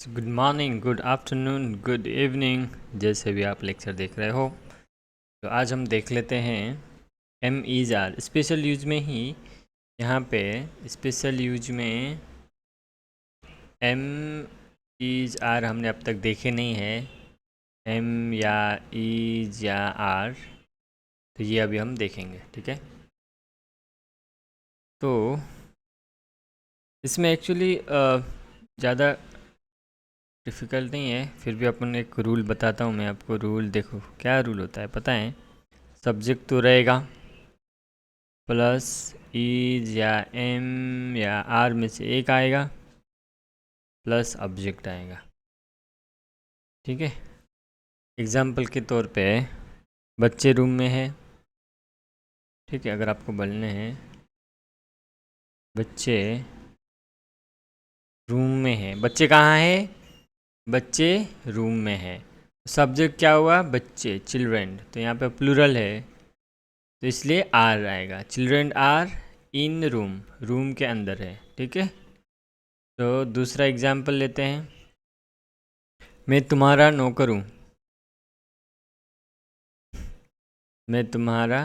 Good morning, good afternoon, good evening, जैसे भी आप लेक्चर देख रहे हो। तो आज हम देख लेते हैं am is are special use में ही। यहाँ पे स्पेशल यूज में एम इज़ आर हमने अब तक देखे नहीं है। एम या इज या आर, तो ये अभी हम देखेंगे, ठीक है। तो इसमें एक्चुअली ज़्यादा डिफ़िकल्ट नहीं है, फिर भी अपन एक रूल बताता हूँ मैं आपको। रूल देखो, क्या रूल होता है पता है। सब्जेक्ट तो रहेगा प्लस इज या एम या आर में से एक आएगा प्लस ऑब्जेक्ट आएगा, ठीक है। एग्जाम्पल के तौर पे बच्चे रूम में है, ठीक है। अगर आपको बोलने हैं बच्चे रूम में है, बच्चे कहाँ है, बच्चे रूम में है। सब्जेक्ट क्या हुआ, बच्चे, चिल्ड्रेन, तो यहाँ पे प्लूरल है तो इसलिए आर आएगा। Children are in room, room के अंदर है, ठीक है। तो दूसरा एग्जाम्पल लेते हैं। मैं तुम्हारा नौकर हूँ, मैं तुम्हारा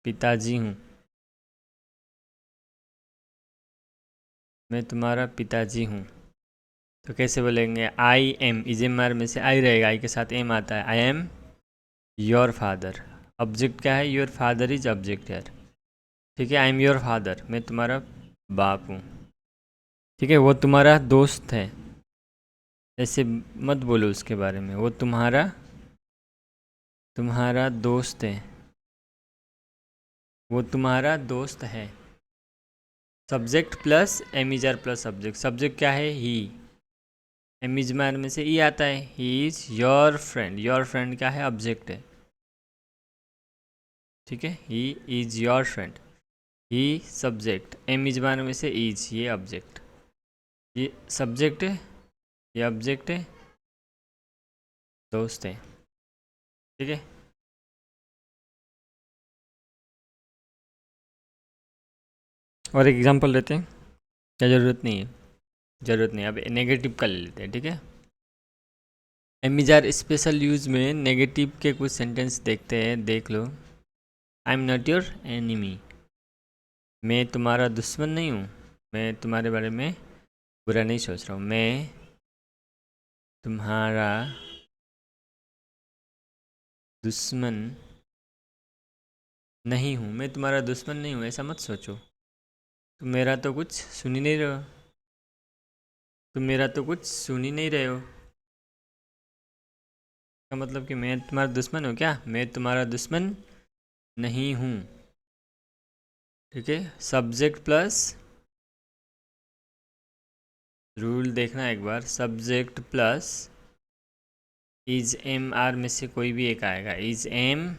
पिताजी हूँ, मैं तुम्हारा पिताजी हूँ। तो कैसे बोलेंगे, I am, is am are में से आई रहेगा, आई के साथ एम आता है। I am your father, object क्या है, योर फादर इज ऑब्जेक्ट यार, ठीक है। आई एम योर फादर, मैं तुम्हारा बाप हूँ, ठीक है। वो तुम्हारा दोस्त है, ऐसे मत बोलो उसके बारे में। वो तुम्हारा तुम्हारा दोस्त है, वो तुम्हारा दोस्त है। Subject plus am is are plus subject. Subject क्या है, ही। एम इज आर में से ई आता है। He is your friend, your friend क्या है, ऑब्जेक्ट है, ठीक है। He is your friend, he subject, am is are में से इज, ये ऑब्जेक्ट, ये सब्जेक्ट है, ये ऑब्जेक्ट है, दोस्त है, ठीक है। और एक एग्जांपल लेते हैं, क्या ज़रूरत नहीं है, ज़रूरत नहीं। अब नेगेटिव का ले लेते हैं, ठीक है। Am is are special use में नेगेटिव के कुछ सेंटेंस देखते हैं, देख लो। I am not your enemy, मैं तुम्हारा दुश्मन नहीं हूँ, मैं तुम्हारे बारे में बुरा नहीं सोच रहा हूँ। मैं तुम्हारा दुश्मन नहीं हूँ, मैं तुम्हारा दुश्मन नहीं हूँ, ऐसा मत सोचो। तुम मेरा तो कुछ सुन ही नहीं रहे हो, तुम मेरा तो कुछ सुन ही नहीं रहे हो। का मतलब कि मैं तुम्हारा दुश्मन हूँ क्या, मैं तुम्हारा दुश्मन नहीं हूँ, ठीक है। सब्जेक्ट प्लस, रूल देखना एक बार, subject plus is am are में से कोई भी एक आएगा, इज एम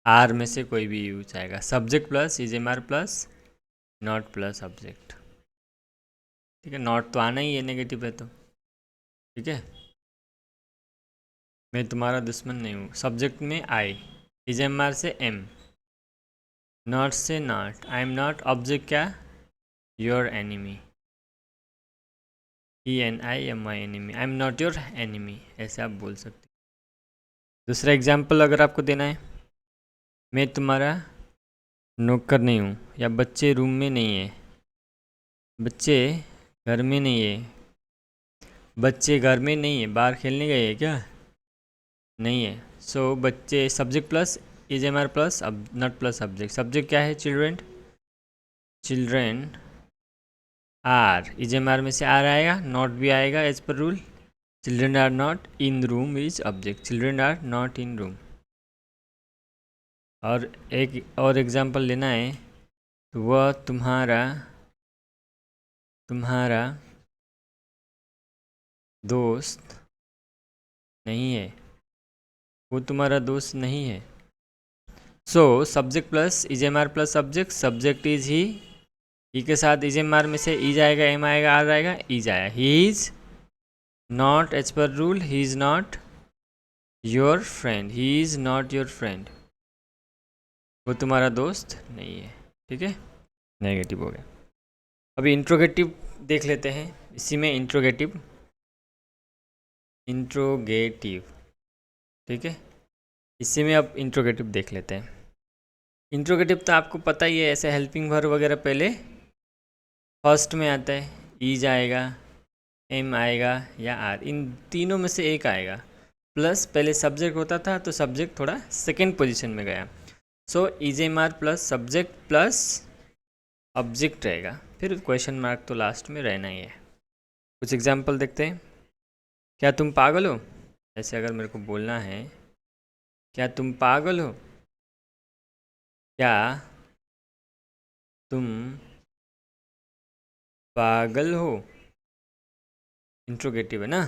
आर में से कोई भी यूज आएगा। Subject plus is am are plus not plus object, ठीक है। नॉट तो आना ही है, नेगेटिव है तो, ठीक है। मैं तुम्हारा दुश्मन नहीं हूँ, सब्जेक्ट में आई, इज एम आर से एम, नॉट से not, I am not, object क्या, your enemy, E N I M I enemy, I am not your enemy, ऐसे आप बोल सकते। दूसरा एग्जाम्पल अगर आपको देना है, मैं तुम्हारा नौकर नहीं हूँ, या बच्चे रूम में नहीं है, बच्चे घर में नहीं है, बच्चे घर में नहीं है, बाहर खेलने गए हैं क्या, नहीं है। सो बच्चे, subject plus is am are plus अब नॉट प्लस सब्जेक्ट। सब्जेक्ट क्या है, children, children are, is am are में से आर आएगा, नॉट भी आएगा as per rule. Children are not in room is object, children are not in room. और एक और एग्जांपल लेना है, तो वह तुम्हारा तुम्हारा दोस्त नहीं है, वो तुम्हारा दोस्त नहीं है। So subject plus is am are plus subject, subject is he, ई के साथ इज एम आर में से इज आएगा, एम आएगा, आर आएगा, इज आया। He is not as per rule, he is not your friend, he is not your friend, वो तुम्हारा दोस्त नहीं है, ठीक है। नेगेटिव हो गया। अभी इंट्रोगेटिव देख लेते हैं। इसी में इंट्रोगेटिव, ठीक है। इसी में अब इंट्रोगेटिव देख लेते हैं। इंट्रोगेटिव तो आपको पता ही है, ऐसे हेल्पिंग वर्ब वगैरह पहले फर्स्ट में आता है, ईज आएगा, एम आएगा या आर, इन तीनों में से एक आएगा। प्लस पहले सब्जेक्ट होता था तो सब्जेक्ट थोड़ा सेकेंड पोजीशन में गया, so is am are plus subject plus object रहेगा, फिर क्वेश्चन मार्क तो लास्ट में रहना ही है। कुछ एग्जाम्पल देखते हैं। क्या तुम पागल हो, ऐसे अगर मेरे को बोलना है, क्या तुम पागल हो, क्या तुम पागल हो, इंट्रोगेटिव है ना।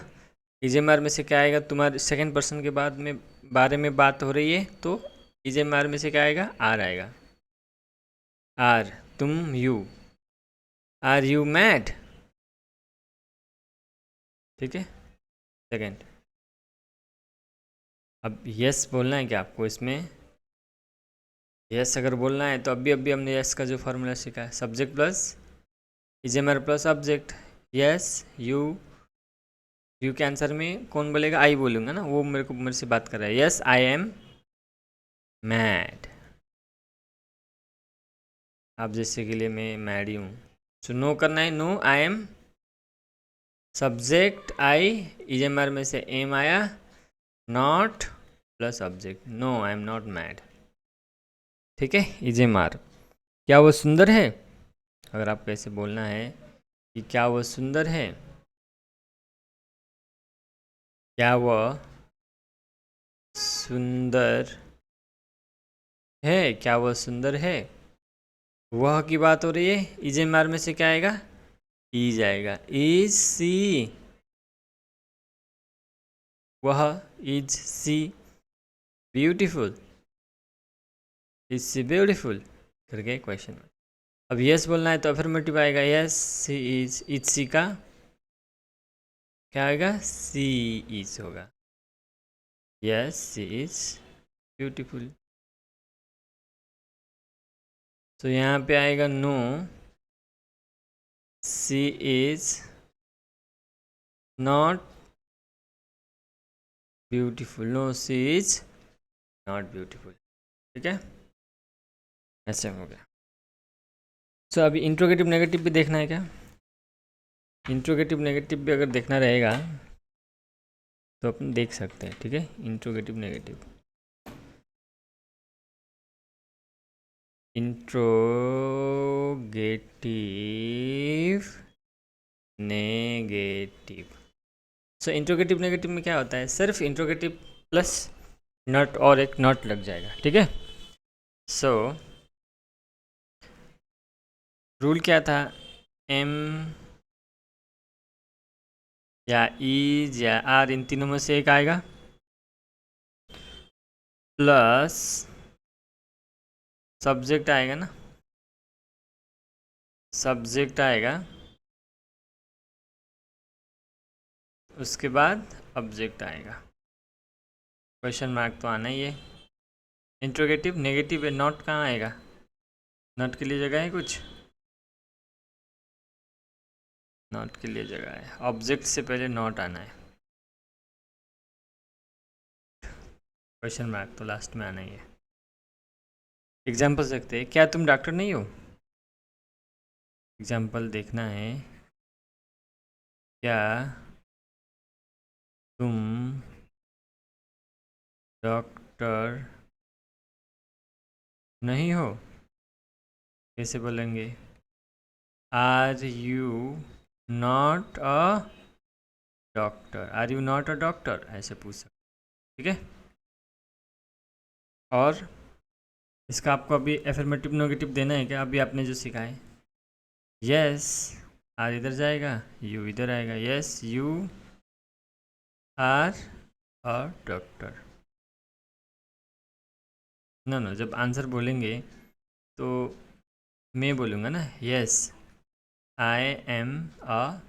इजेमार में से क्या आएगा, तुम्हारे सेकंड पर्सन के बाद में बारे में बात हो रही है तो इजेमार में से क्या आएगा, आर आएगा। आर, तुम, यू, आर यू मैड, ठीक है। सेकंड, अब यस बोलना है क्या आपको इसमें, यस अगर बोलना है तो अभी हमने यस का जो फॉर्मूला सीखा है, subject plus is am are plus object. Yes, you के आंसर में कौन बोलेगा, आई बोलूँगा ना, वो मेरे से बात कर रहा है। यस आई एम मैड, आप जैसे के लिए मैं मैड ही हूँ। सो नो करना है, no I am, subject I, इजेमार में से एम आया, not plus object, no I am not mad, ठीक है। इजेमार, क्या वो सुंदर है, अगर आपको ऐसे बोलना है कि क्या वो सुंदर है, क्या वह सुंदर है, क्या वह सुंदर है, वह की बात हो रही है, इजेमार में से क्या आएगा, इज आएगा। इज सी, वह, is she beautiful, is she beautiful करके क्वेश्चन। अब यस बोलना है तो अफर्मेटिव आएगा, यस सी इज सी का क्या आएगा, सी इज होगा। यस सी इज ब्यूटीफुल, तो यहाँ पे आएगा no she is not beautiful, no she is not beautiful, ठीक है। ऐसे हो गया। सो अभी इंट्रोगेटिव नेगेटिव भी देखना है क्या, इंट्रोगेटिव नेगेटिव भी अगर देखना रहेगा तो अपन देख सकते हैं, ठीक है। Interrogative negative, interrogative negative. So interrogative negative में क्या होता है, सिर्फ इंट्रोगेटिव प्लस नॉट और एक नॉट लग जाएगा, ठीक है। सो रूल क्या था, एम या इज या आर, इन तीनों में से एक आएगा, प्लस सब्जेक्ट आएगा ना, सब्जेक्ट आएगा, उसके बाद ऑब्जेक्ट आएगा। क्वेश्चन मार्क तो आना ही है। इंट्रोगेटिव नेगेटिव है, नॉट कहाँ आएगा, नॉट के लिए जगह है कुछ, नॉट के लिए जगह है, ऑब्जेक्ट से पहले नॉट आना है। क्वेश्चन मार्क तो लास्ट में आना ही है। एग्जाम्पल देखते हैं, क्या तुम डॉक्टर नहीं हो, एग्जाम्पल देखना है, क्या तुम डॉक्टर नहीं हो, कैसे बोलेंगे, are you not a doctor, are you not a doctor, ऐसे पूछ सकते, ठीक है। और इसका आपको अभी एफर्मेटिव नेगेटिव देना है क्या, अभी आपने जो सीखा है, यस आर इधर जाएगा, यू इधर आएगा, yes you are a doctor. ना जब आंसर बोलेंगे तो मैं बोलूँगा ना, यस आई एम अ,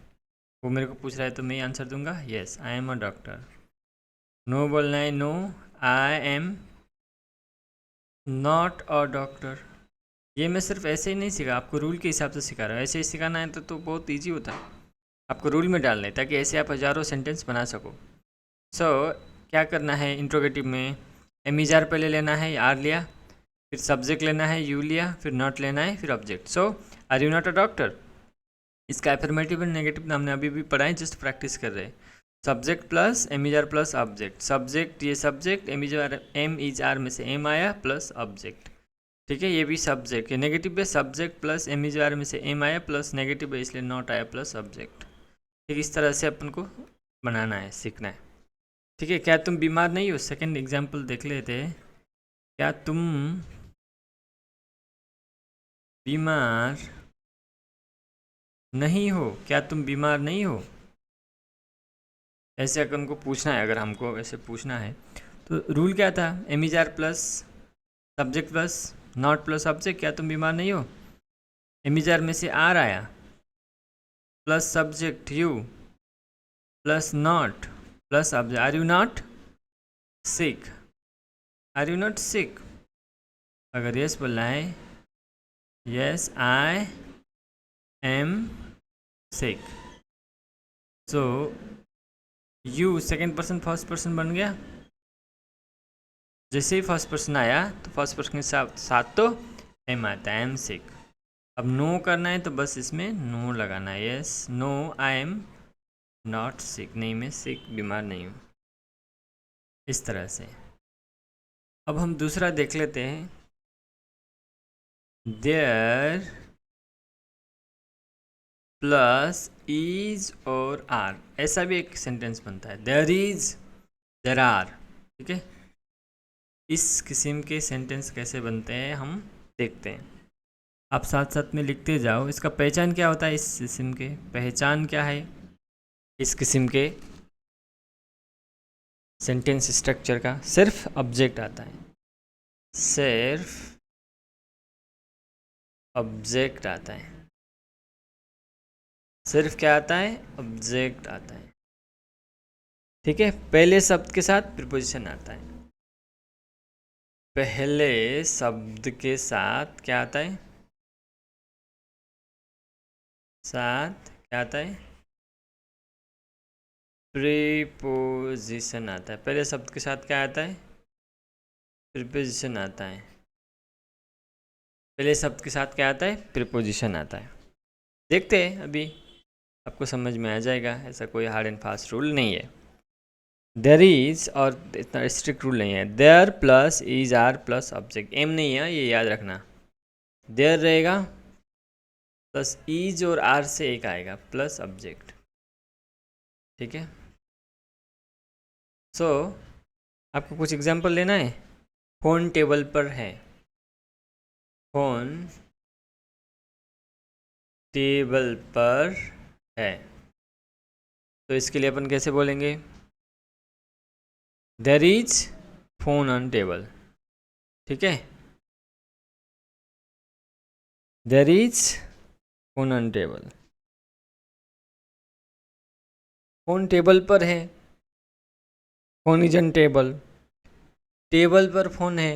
वो मेरे को पूछ रहा है तो मैं आंसर दूंगा, yes I am a doctor. No बोलना है, no I am not a doctor. ये मैं सिर्फ ऐसे ही नहीं सीखा, आपको रूल के हिसाब से सिखा रहा हूँ, ऐसे ही सिखाना है तो बहुत ईजी होता है। आपको रूल में डालना है ताकि ऐसे आप हज़ारों सेंटेंस बना सको। क्या करना है इंट्रोगेटिव में, एम इज आर पहले लेना है, आर लिया, फिर सब्जेक्ट लेना है, यू लिया, फिर नॉट लेना है, फिर object. Are you not a doctor, इसका एफर्मेटिव एंड नेगेटिव हमने अभी भी पढ़ा है, जस्ट प्रैक्टिस कर रहे हैं। Subject plus am is are plus object, subject ये सब्जेक्ट, एम इज आर में से एम आया प्लस ऑब्जेक्ट, ठीक है। ये भी सब्जेक्ट है, नेगेटिव पे subject plus am is are में से एम आया प्लस नेगेटिव है इसलिए नॉट आया प्लस ऑब्जेक्ट। ठीक, इस तरह से अपन को बनाना है, सीखना है, ठीक है। क्या तुम बीमार नहीं हो, सेकंड एग्जाम्पल देख लेते हैं। क्या तुम बीमार नहीं हो, क्या तुम बीमार नहीं हो, ऐसे अपन को पूछना है। अगर हमको ऐसे पूछना है तो रूल क्या था, am is are plus subject plus not plus object, क्या तुम बीमार नहीं हो, एम इज आर में से आर आया plus subject you plus not plus object, are you not sick, are you not sick. अगर यस बोलना है, yes I am sick. So you second person first person बन गया, जैसे ही फर्स्ट पर्सन आया तो फर्स्ट पर्सन के साथ तो एम आता है, एम सिक। अब नो करना है तो बस इसमें नो लगाना है, yes no I am not sick, नहीं मैं सिक बीमार नहीं हूँ, इस तरह से। अब हम दूसरा देख लेते हैं, देयर प्लस इज और आर, ऐसा भी एक सेंटेंस बनता है, देयर इज देयर आर, ठीक है। इस किस्म के सेंटेंस कैसे बनते हैं हम देखते हैं, आप साथ साथ में लिखते जाओ। इसका पहचान क्या होता है, इस किस्म के पहचान क्या है, इस किस्म के सेंटेंस स्ट्रक्चर का सिर्फ ऑब्जेक्ट आता है, सिर्फ ऑब्जेक्ट आता है, सिर्फ क्या आता है, ऑब्जेक्ट आता है, ठीक है। पहले शब्द के साथ प्रीपोजिशन आता है, पहले शब्द के साथ क्या आता है, साथ क्या आता है, प्रीपोजिशन आता है। पहले शब्द के साथ क्या आता है, प्रीपोजिशन आता है, पहले शब्द के साथ क्या आता है, प्रीपोजिशन आता है। देखते हैं, अभी आपको समझ में आ जाएगा, ऐसा कोई हार्ड एंड फास्ट रूल नहीं है। देयर इज, और इतना स्ट्रिक्ट रूल नहीं है, there plus is are plus object, am नहीं है ये याद रखना, देयर रहेगा प्लस इज और आर से एक आएगा प्लस ऑब्जेक्ट, ठीक है। आपको कुछ एग्जांपल लेना है। फोन टेबल पर है, फोन टेबल पर है, तो इसके लिए अपन कैसे बोलेंगे, there is phone on table, ठीक है। There is phone on table, phone table पर है, phone is on table, table पर फोन है,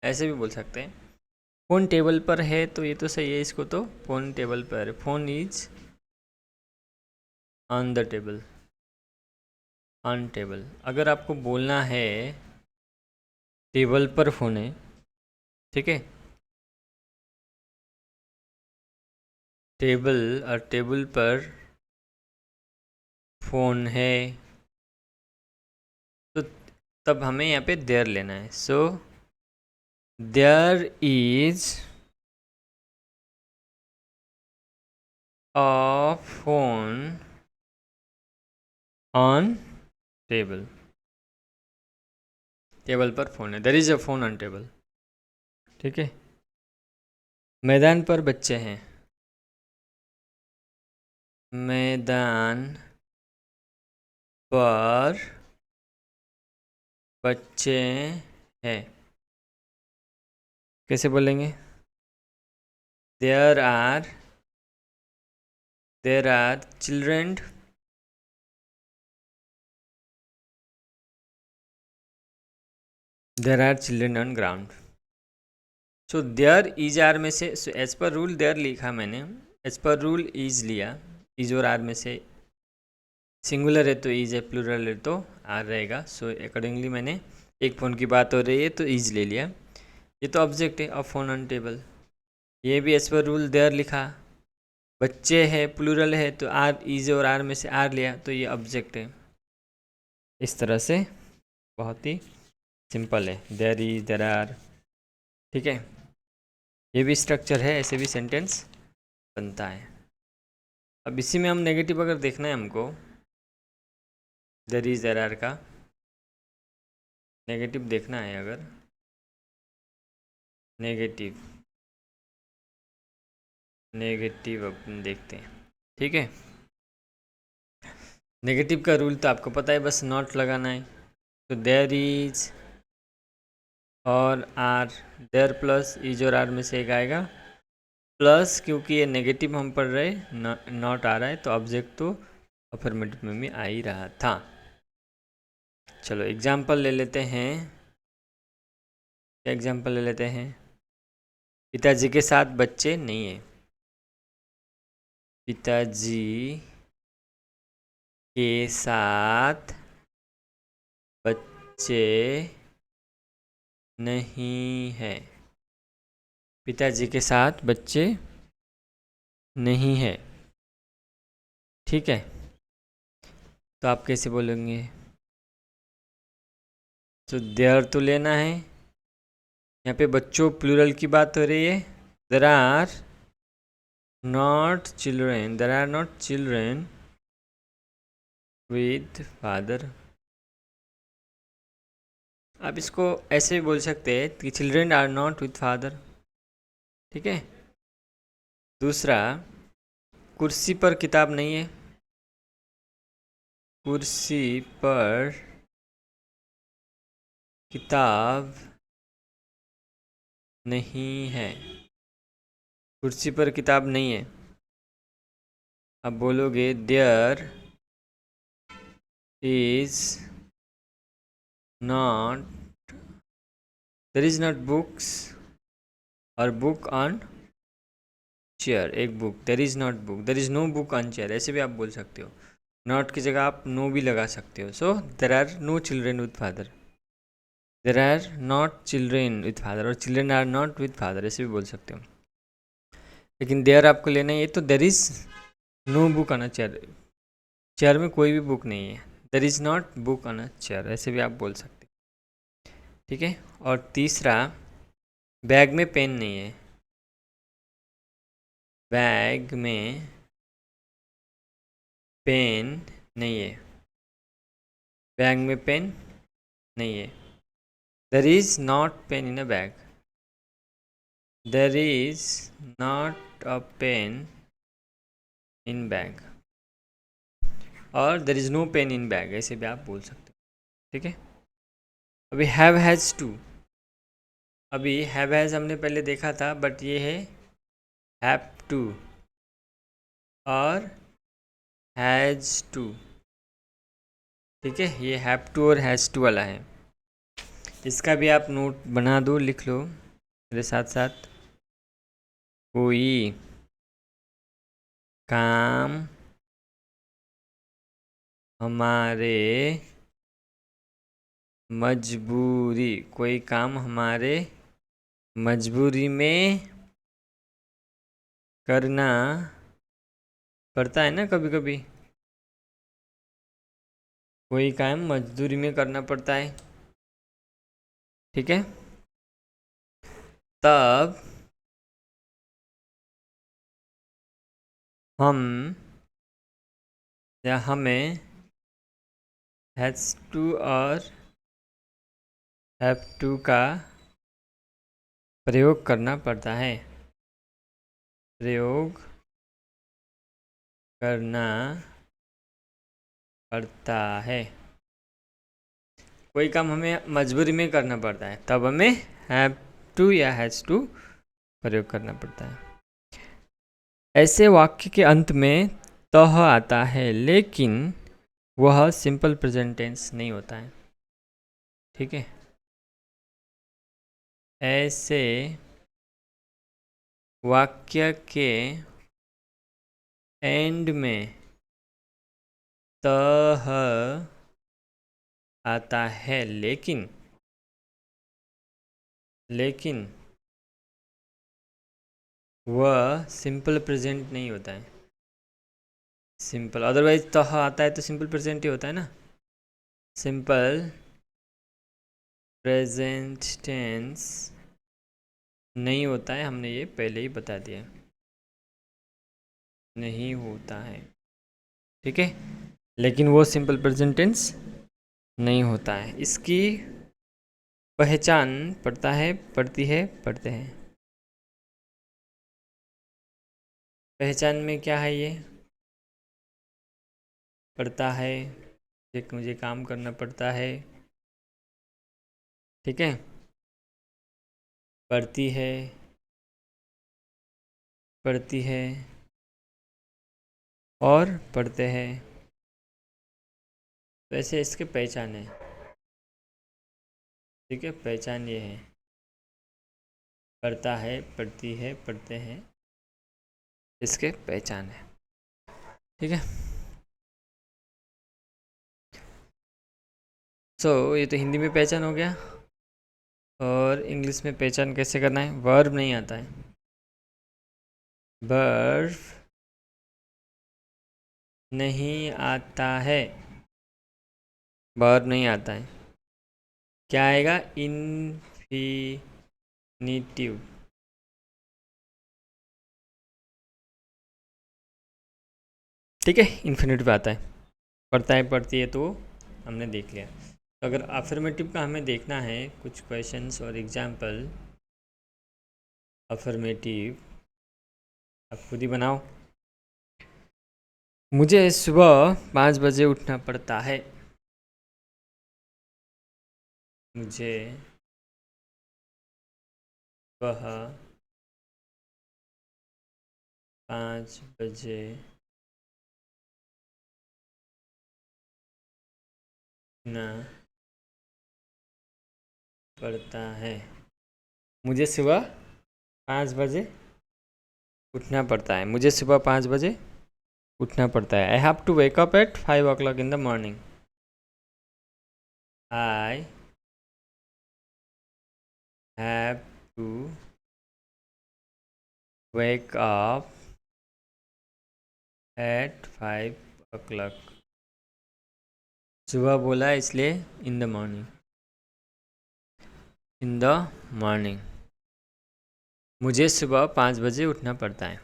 ऐसे भी बोल सकते हैं। फोन टेबल पर है तो ये तो सही है, इसको तो फोन टेबल पर, phone is on the table, on table. अगर आपको बोलना है टेबल पर फोन है, ठीक है, टेबल और टेबल पर फोन है, तो तब हमें यहाँ पे देयर लेना है। So there is a phone on table, table पर फोन है, there is a phone on table, ठीक है। मैदान पर बच्चे हैं, मैदान पर बच्चे हैं, कैसे बोलेंगे, there are children, there are children on ground. There is are में से एज पर रूल देयर लिखा मैंने, एज पर रूल इज लिया, इज और आर में से सिंगुलर है तो इज है, प्लूरल है तो आर रहेगा। सो अकॉर्डिंगली मैंने एक फ़ोन की बात हो रही है तो इज ले लिया। ये तो ऑब्जेक्ट है, अ फ़ोन ऑन टेबल। ये भी एज पर रूल देयर लिखा। बच्चे है प्लूरल है तो आर, इज और आर में से आर लिया तो ये ऑब्जेक्ट है। इस तरह से बहुत ही सिंपल है, देयर इज, देयर आर। ठीक है, ये भी स्ट्रक्चर है, ऐसे भी सेंटेंस बनता है। अब इसी में हम नेगेटिव अगर देखना है हमको, देयर इज देयर आर का नेगेटिव देखना है, अगर नेगेटिव नेगेटिव अपन देखते हैं। ठीक है, नेगेटिव का रूल तो आपको पता है, बस नॉट लगाना है। तो देयर इज और आर, देयर प्लस इज और आर में से एक आएगा प्लस, क्योंकि ये नेगेटिव हम पढ़ रहे नॉट आ रहा है तो ऑब्जेक्ट तो अफर्मेटिव में भी आ ही रहा था। चलो एग्जाम्पल ले लेते हैं। एग्जाम्पल ले लेते हैं, पिताजी के साथ बच्चे नहीं है। पिताजी के साथ बच्चे नहीं है। पिताजी के साथ बच्चे नहीं है। ठीक है, तो आप कैसे बोलेंगे? तो देयर तो लेना है, यहाँ पे बच्चों प्लूरल की बात हो रही है। There are not children, there are not children with father. आप इसको ऐसे भी बोल सकते हैं कि children are not with father. ठीक है, दूसरा, कुर्सी पर किताब नहीं है। कुर्सी पर किताब नहीं है। कुर्सी पर किताब नहीं है। अब बोलोगे there is not, there is not books और बुक ऑन चेयर। एक book, there is not book, there is no book on chair, ऐसे भी आप बोल सकते हो। नॉट की जगह आप नो भी लगा सकते हो। So there are no children with father, there are not children with father, और children are not with father, ऐसे भी बोल सकते हो। लेकिन देयर आपको लेना है, ये तो there is no book on a chair, chair में कोई भी बुक नहीं है। There is not book on a chair, ऐसे भी आप बोल सकते हो। ठीक है, और तीसरा, बैग में पेन नहीं है। बैग में पेन नहीं है। बैग में पेन नहीं है। There is not pen in a bag, there is not a pen in bag, और there is no pen in bag, ऐसे भी आप बोल सकते हो। ठीक है, अभी हैव हैज़ टू। अभी हैव हैज़ हमने पहले देखा था, बट ये है हैव टू और हैज़ टू। ठीक है, ये हैव टू और हैज़ टू वाला है। इसका भी आप नोट बना दो, लिख लो मेरे साथ साथ। कोई काम हमारे मजबूरी, कोई काम हमारे मजबूरी में करना पड़ता है ना कभी कभी। कोई काम मजदूरी में करना पड़ता है। ठीक है, तब हम या हमें हैज़ टू और हैव टू का प्रयोग करना पड़ता है। प्रयोग करना पड़ता है। कोई काम हमें मजबूरी में करना पड़ता है, तब हमें हैव टू या हैज़ टू प्रयोग करना पड़ता है। ऐसे वाक्य के अंत में तह आता है, लेकिन वह सिंपल प्रेजेंट टेंस नहीं होता है। ठीक है, ऐसे वाक्य के एंड में तह आता है, लेकिन वह सिंपल प्रेजेंट नहीं होता है। सिंपल, अदरवाइज तह आता है तो सिंपल प्रेजेंट ही होता है ना। सिंपल प्रेजेंट टेंस नहीं होता है, हमने ये पहले ही बता दिया, नहीं होता है, ठीक है। लेकिन वो सिंपल प्रेजेंट टेंस नहीं होता है। इसकी पहचान पड़ती है, पढ़ते हैं। पहचान में क्या है ये? पड़ता है, मुझे काम करना पड़ता है, ठीक है। पढ़ती है और पढ़ते हैं, तो ऐसे इसके पहचान है, ठीक है। पहचान ये है, पढ़ता है, पढ़ती है, पढ़ते हैं, इसके पहचान है, ठीक है। ये तो हिंदी में पहचान हो गया। और इंग्लिश में पहचान कैसे करना है? वर्ब नहीं आता है, वर्ब नहीं आता है, वर्ब नहीं आता है। क्या आएगा? इन्फिनिटिव, ठीक है। इन्फिनिटिव आता है, पढ़ता है, पढ़ती है, तो हमने देख लिया। तो अगर अफर्मेटिव का हमें देखना है कुछ क्वेश्चंस और एग्जाम्पल, अफर्मेटिव आप खुद ही बनाओ। मुझे सुबह 5 बजे उठना पड़ता है। मुझे वह 5 बजे उठना पड़ता है। मुझे सुबह 5 बजे उठना पड़ता है। मुझे सुबह 5 बजे उठना पड़ता है। I have to wake up at 5 o'clock in the morning. I have to wake up at 5 o'clock। सुबह बोला है इसलिए in the morning, in the morning. मुझे सुबह 5 बजे उठना पड़ता है।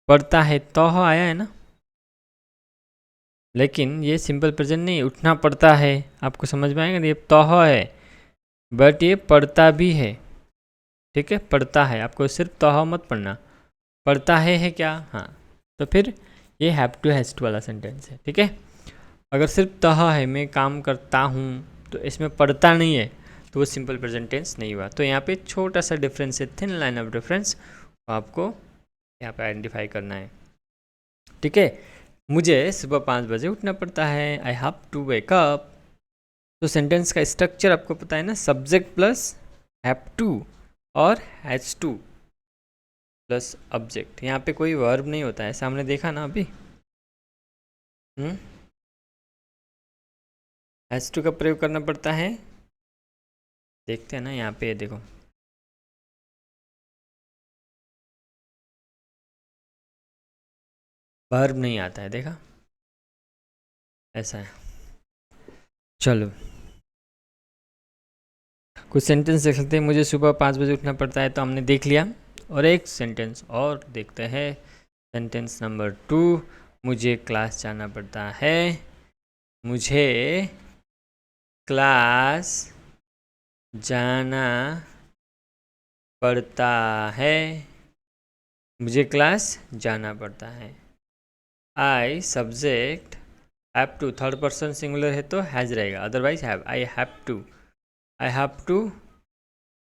पड़ता है तो आया है ना, लेकिन ये सिंपल प्रेजेंट नहीं, उठना पड़ता है। आपको समझ में आएगा, ये तो है बट ये पढ़ता भी है, ठीक है। पढ़ता है, आपको सिर्फ तो मत पढ़ना, पढ़ता है क्या? हाँ, तो फिर ये हैव टू हैज़ टू वाला सेंटेंस है, ठीक है। अगर सिर्फ तह है, मैं काम करता हूँ, तो इसमें पढ़ता नहीं है, तो वो सिंपल प्रेजेंट टेंस नहीं हुआ। तो यहाँ पे छोटा सा डिफरेंस है, थिन लाइन ऑफ डिफरेंस, आपको यहाँ पे आइडेंटिफाई करना है, ठीक है। मुझे सुबह 5 बजे उठना पड़ता है। I have to wake up. तो सेंटेंस का स्ट्रक्चर आपको पता है ना, सब्जेक्ट प्लस हैव टू और हैज़ टू प्लस ऑब्जेक्ट। यहाँ पे कोई वर्ब नहीं होता है, सामने देखा ना अभी। हैज़ टू का प्रयोग करना पड़ता है, देखते हैं ना यहाँ पे, देखो वर्ब नहीं आता है, देखा, ऐसा है। चलो कुछ सेंटेंस देख सकते हैं। मुझे सुबह 5 बजे उठना पड़ता है, तो हमने देख लिया। और एक सेंटेंस और देखते हैं, सेंटेंस नंबर 2। मुझे क्लास जाना पड़ता है। मुझे क्लास जाना पड़ता है। मुझे क्लास जाना पड़ता है। I subject have to, third person singular है तो हैज़ रहेगा, otherwise have. I have to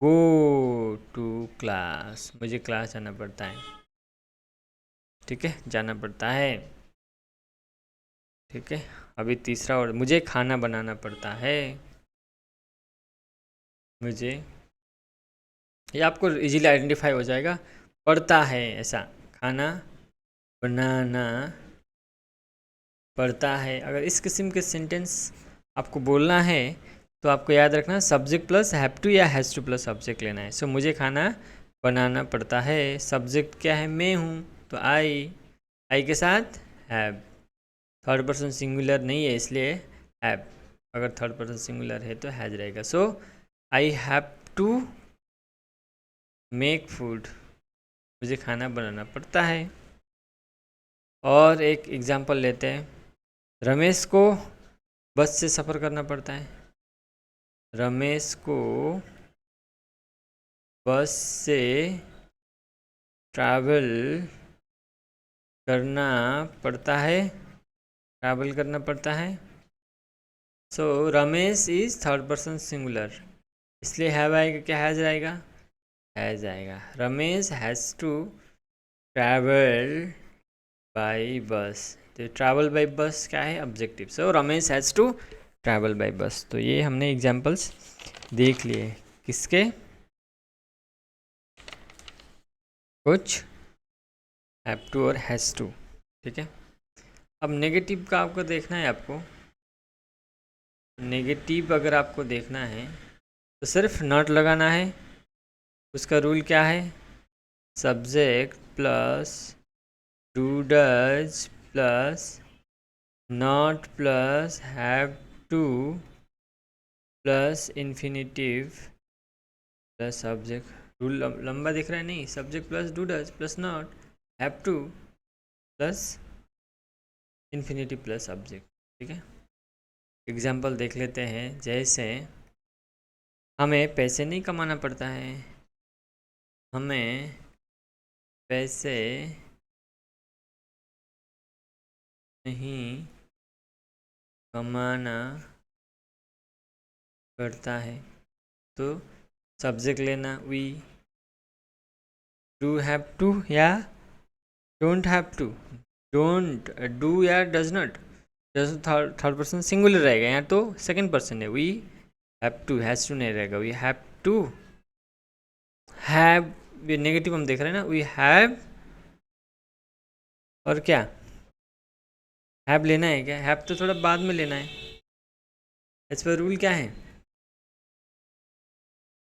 go to class. मुझे क्लास जाना पड़ता है, ठीक है, जाना पड़ता है, ठीक है। अभी तीसरा, और मुझे खाना बनाना पड़ता है। मुझे, ये आपको इजीली आइडेंटिफाई हो जाएगा, पड़ता है ऐसा, खाना बनाना पड़ता है। अगर इस किस्म के सेंटेंस आपको बोलना है तो आपको याद रखना सब्जेक्ट प्लस हैव टू या हैज़ टू प्लस सब्जेक्ट लेना है। सो मुझे खाना बनाना पड़ता है, सब्जेक्ट क्या है, मैं हूँ, तो आई के साथ हैव। थर्ड पर्सन सिंगुलर नहीं है इसलिए हैव, अगर थर्ड पर्सन सिंगुलर है तो हैज रहेगा। So I have to make food, मुझे खाना बनाना पड़ता है। और एक एग्जांपल लेते हैं, रमेश को बस से सफ़र करना पड़ता है। रमेश को बस से ट्रैवल करना पड़ता है, ट्रैवल करना पड़ता है। So Ramesh is third person singular, इसलिए हैव आएगा, क्या हैज आएगा, हैज आएगा। Ramesh has to travel by bus, तो ट्रैवल बाई बस क्या है, objective. So Ramesh has to travel by bus. तो ये हमने एग्जांपल्स देख लिए किसके, कुछ हैव टू और हैज़ टू, ठीक है। अब नेगेटिव का आपको देखना है, आपको नेगेटिव अगर आपको देखना है तो सिर्फ नॉट लगाना है। उसका रूल क्या है, subject plus do does plus not plus have two plus infinitive plus subject. Rule लंबा दिख रहा है, नहीं, subject plus do does plus not have two plus infinitive plus subject, ठीक है। एग्जाम्पल देख लेते हैं, जैसे हमें पैसे नहीं कमाना पड़ता है, हमें पैसे नहीं कमाना पड़ता है, तो सब्जेक्ट लेना वी, डू हैव टू या don't have to, don't do या does not, does third person singular रहेगा, यहाँ तो सेकंड पर्सन है, we have to, has to नहीं रहेगा, वी हैव टू हैव, ये नेगेटिव हम देख रहे हैं ना, वी हैव, और क्या हैव लेना है, क्या हैव तो थोड़ा बाद में लेना है, इस पर रूल क्या है,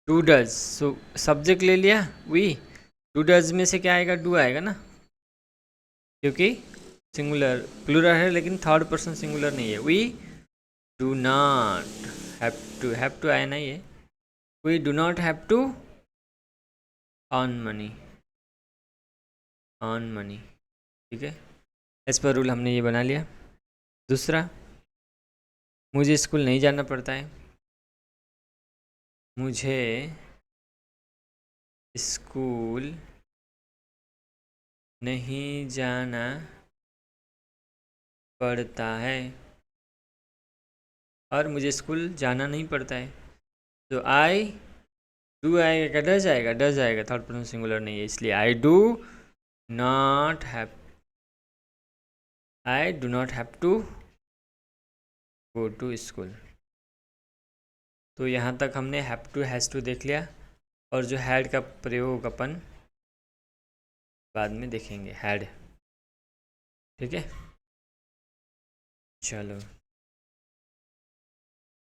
डू डज। सो सब्जेक्ट ले लिया वी, डू डज में से क्या आएगा, डू आएगा ना, क्योंकि सिंगुलर प्लूरल है लेकिन थर्ड पर्सन सिंगुलर नहीं है। We do not have to आया ना, ये we do not have to earn money, ठीक है। इस पर रूल हमने ये बना लिया। दूसरा, मुझे स्कूल नहीं जाना पड़ता है, मुझे स्कूल नहीं जाना पड़ता है, और मुझे स्कूल जाना नहीं पड़ता है, तो आई डू आएगा, क्या डज आएगा, डज आएगा, थर्ड पर्सन सिंगुलर नहीं है इसलिए I do not have to go to school. तो यहाँ तक हमने हैव टू हैज़ टू देख लिया, और जो हैड का प्रयोग अपन बाद में देखेंगे, हैड, ठीक है। चलो।